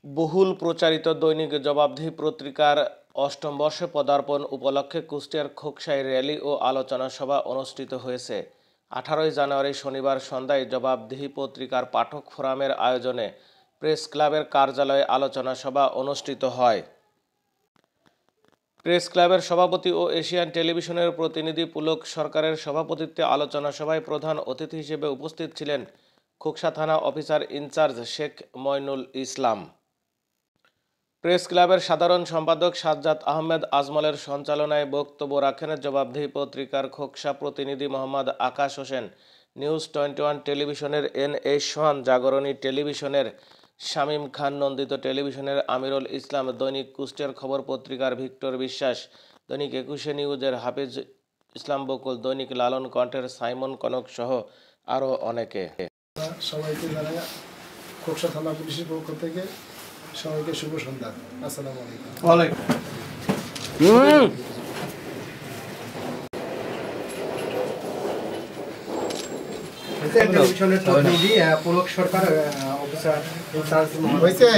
বহুল প্রচারিত দৈনিক জবাবদিহি পত্রিকার অষ্টম বর্ষে পদার্পণ উপলক্ষে কুষ্টিয়ার খোকসায় র্যালি ও আলোচনা সভা অনুষ্ঠিত হয়েছে। 18 জানুয়ারি শনিবার সন্ধ্যায় জবাবদিহি পত্রিকার পাঠক ফোরামের আয়োজনে প্রেস ক্লাবের কার্যালয়ে আলোচনা সভা অনুষ্ঠিত হয়। প্রেস ক্লাবের সভাপতি ও এশিয়ান টেলিভিশনের প্রতিনিধি পুলক সরকারের সভাপতিত্বে আলোচনা সভায় প্রধান অতিথি হিসেবে উপস্থিত ছিলেন খোকসা থানা officer in charge Sheikh Moinul Islam. Press ক্লাবের সাধারণ সম্পাদক সাজ্জাদ আহমেদ আজমলের সঞ্চালনায় বক্তব্য রাখেন জবাবদিহি পত্রিকার খোকসা প্রতিনিধি মোহাম্মদ আকাশ হোসেন, নিউজ 21 টেলিভিশনের NH1, জাগরণী টেলিভিশনের শামীম খান, নন্দিত টেলিভিশনের আমিরুল ইসলাম, দৈনিক কুষ্টিয়ার খবর পত্রিকার ভিক্টর বিশ্বাস, দৈনিক 21 নিউজের হাফিজ ইসলাম বকুল, দৈনিক লালন কণ্ঠের সাইমন কনক সহ আরও অনেকে। সবাইকে জানাই খোকসা থানা পুলিশের পক্ষ থেকে সবাইকে শুভ সন্ধ্যা। আসসালামু আলাইকুম। টেলিভিশনের প্রতিনিধি পুলক সরকার অফিসার হয়েছে।